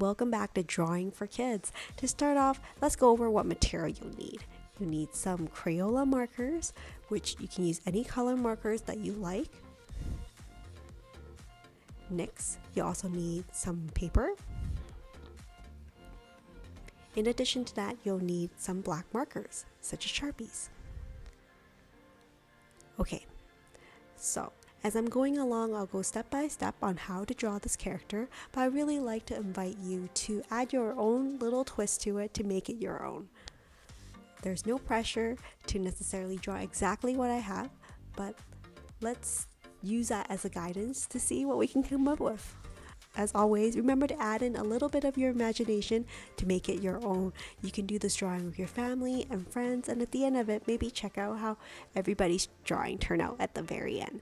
welcome back to Drawing for Kids. To start off, let's go over what material you'll need. You need some Crayola markers, which you can use any color markers that you like. Next, you also need some paper. In addition to that, you'll need some black markers, such as Sharpies. Okay, so as I'm going along, I'll go step by step on how to draw this character, but I really like to invite you to add your own little twist to it to make it your own. There's no pressure to necessarily draw exactly what I have, but let's use that as a guidance to see what we can come up with. As always, remember to add in a little bit of your imagination to make it your own. You can do this drawing with your family and friends, and at the end of it, maybe check out how everybody's drawing turned out at the very end.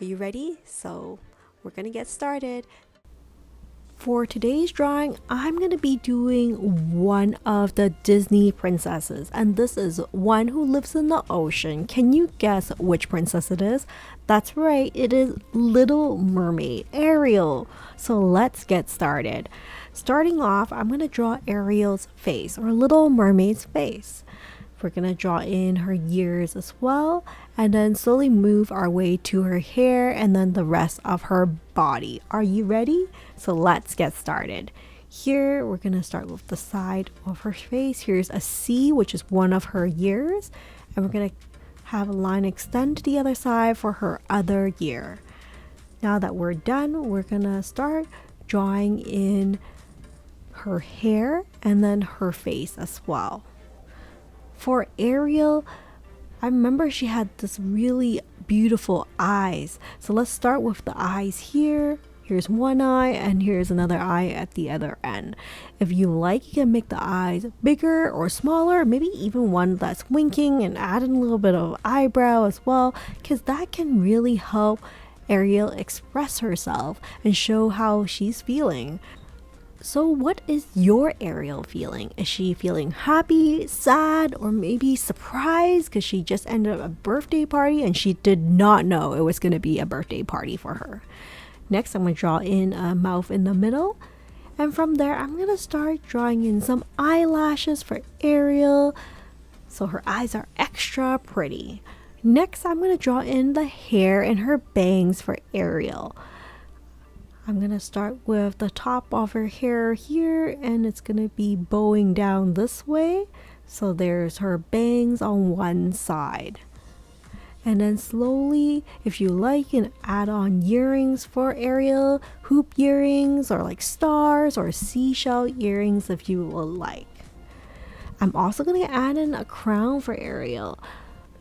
Are you ready? So we're gonna get started. For today's drawing, I'm going to be doing one of the Disney princesses, and this is one who lives in the ocean. Can you guess which princess it is? That's right, it is Little Mermaid, Ariel. So let's get started. Starting off, I'm going to draw Ariel's face, or Little Mermaid's face. We're going to draw in her ears as well, and then slowly move our way to her hair and then the rest of her body. Are you ready? So let's get started. Here, we're going to start with the side of her face. Here's a C, which is one of her ears, and we're going to have a line extend to the other side for her other ear. Now that we're done, we're going to start drawing in her hair and then her face as well. For Ariel, I remember she had this really beautiful eyes. So let's start with the eyes here. Here's one eye and here's another eye at the other end. If you like, you can make the eyes bigger or smaller, maybe even one that's winking, and add in a little bit of eyebrow as well, because that can really help Ariel express herself and show how she's feeling. So what is your Ariel feeling? Is she feeling happy, sad, or maybe surprised because she just ended up a birthday party and she did not know it was going to be a birthday party for her? Next, I'm going to draw in a mouth in the middle. And from there, I'm going to start drawing in some eyelashes for Ariel, so her eyes are extra pretty. Next, I'm going to draw in the hair and her bangs for Ariel. I'm going to start with the top of her hair here, and it's going to be bowing down this way. So there's her bangs on one side. And then slowly, if you like, you can add on earrings for Ariel, hoop earrings, or like stars or seashell earrings if you would like. I'm also going to add in a crown for Ariel.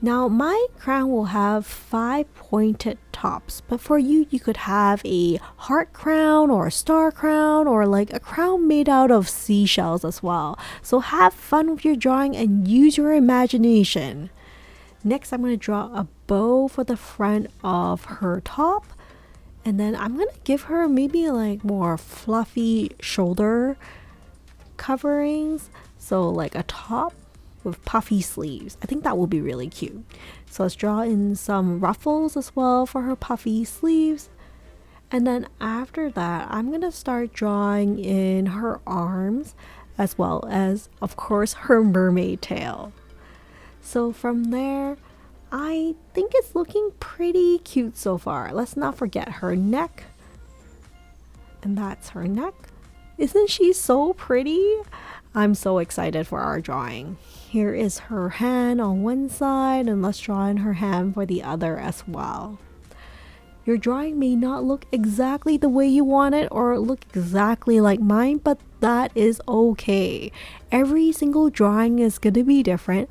Now, my crown will have 5 pointed tops, but for you, you could have a heart crown or a star crown or like a crown made out of seashells as well. So have fun with your drawing and use your imagination. Next, I'm going to draw a bow for the front of her top, and then I'm going to give her maybe like more fluffy shoulder coverings, so like a top with puffy sleeves. I think that will be really cute. So let's draw in some ruffles as well for her puffy sleeves. And then after that, I'm going to start drawing in her arms as well as, of course, her mermaid tail. So from there, I think it's looking pretty cute so far. Let's not forget her neck. And that's her neck. Isn't she so pretty? I'm so excited for our drawing. Here is her hand on one side, and let's draw in her hand for the other as well. Your drawing may not look exactly the way you want it or look exactly like mine, but that is okay. Every single drawing is going to be different,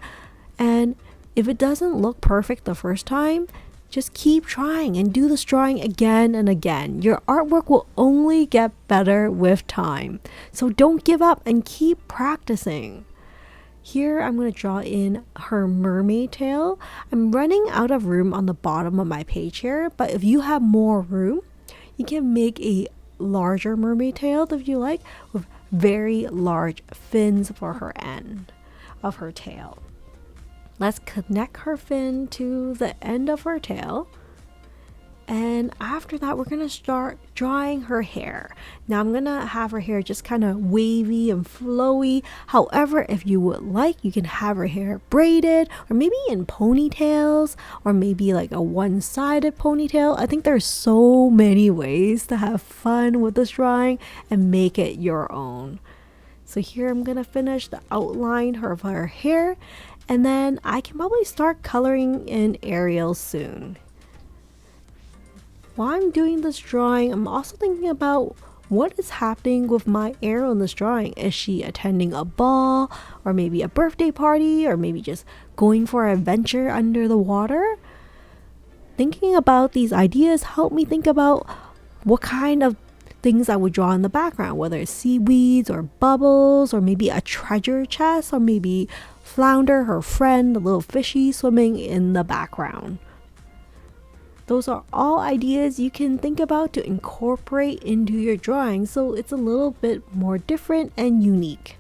and if it doesn't look perfect the first time, just keep trying and do this drawing again and again. Your artwork will only get better with time. So don't give up and keep practicing. Here, I'm going to draw in her mermaid tail. I'm running out of room on the bottom of my page here, but if you have more room, you can make a larger mermaid tail if you like, with very large fins for her end of her tail. Let's connect her fin to the end of her tail. And after that, we're gonna start drawing her hair. Now I'm gonna have her hair just kind of wavy and flowy. However, if you would like, you can have her hair braided or maybe in ponytails or maybe like a one-sided ponytail. I think there's so many ways to have fun with this drawing and make it your own. So here I'm gonna finish the outline of her hair, and then I can probably start coloring in Ariel soon. While I'm doing this drawing, I'm also thinking about what is happening with my Ariel in this drawing. Is she attending a ball or maybe a birthday party or maybe just going for an adventure under the water? Thinking about these ideas help me think about what kind of things I would draw in the background, whether it's seaweeds or bubbles or maybe a treasure chest or maybe Flounder, her friend, the little fishy swimming in the background. Those are all ideas you can think about to incorporate into your drawing so it's a little bit more different and unique.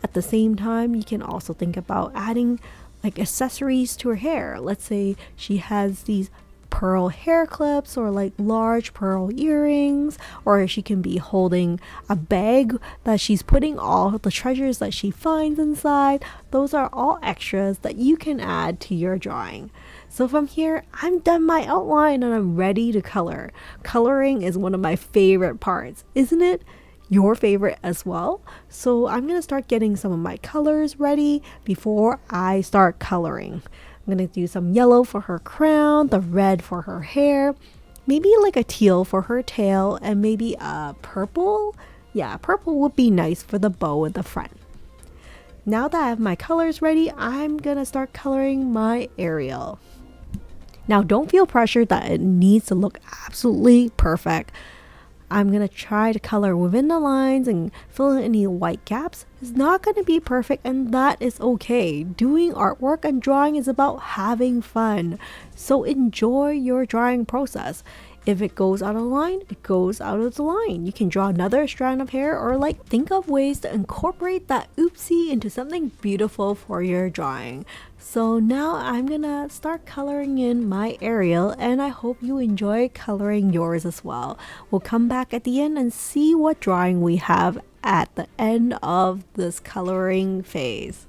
At the same time, you can also think about adding like accessories to her hair. Let's say she has these pearl hair clips or like large pearl earrings, or she can be holding a bag that she's putting all the treasures that she finds inside. Those are all extras that you can add to your drawing. So from here, I'm done my outline and I'm ready to color. Coloring is one of my favorite parts, isn't it? Your favorite as well? So I'm gonna start getting some of my colors ready before I start coloring. I'm gonna do some yellow for her crown, the red for her hair, maybe like a teal for her tail, and maybe a purple. Yeah, purple would be nice for the bow in the front. Now that I have my colors ready, I'm gonna start coloring my Ariel. Now don't feel pressured that it needs to look absolutely perfect. I'm going to try to color within the lines and fill in any white gaps. It's not going to be perfect, and that is okay. Doing artwork and drawing is about having fun. So enjoy your drawing process. If it goes out of line, it goes out of the line. You can draw another strand of hair or like think of ways to incorporate that oopsie into something beautiful for your drawing. So now I'm gonna start coloring in my Ariel, and I hope you enjoy coloring yours as well. We'll come back at the end and see what drawing we have at the end of this coloring phase.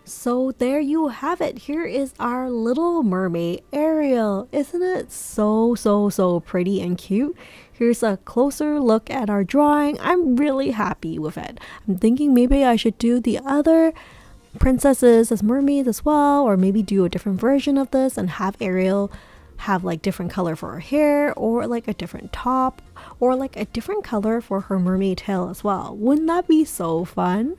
So there you have it. Here is our little mermaid, Ariel. Isn't it so pretty and cute? Here's a closer look at our drawing. I'm really happy with it. I'm thinking maybe I should do the other princesses as mermaids as well, or maybe do a different version of this and have Ariel have like different color for her hair, or like a different top, or like a different color for her mermaid tail as well. Wouldn't that be so fun?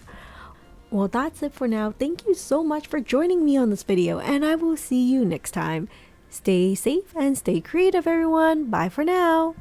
Well, that's it for now. Thank you so much for joining me on this video, and I will see you next time. Stay safe and stay creative, everyone. Bye for now.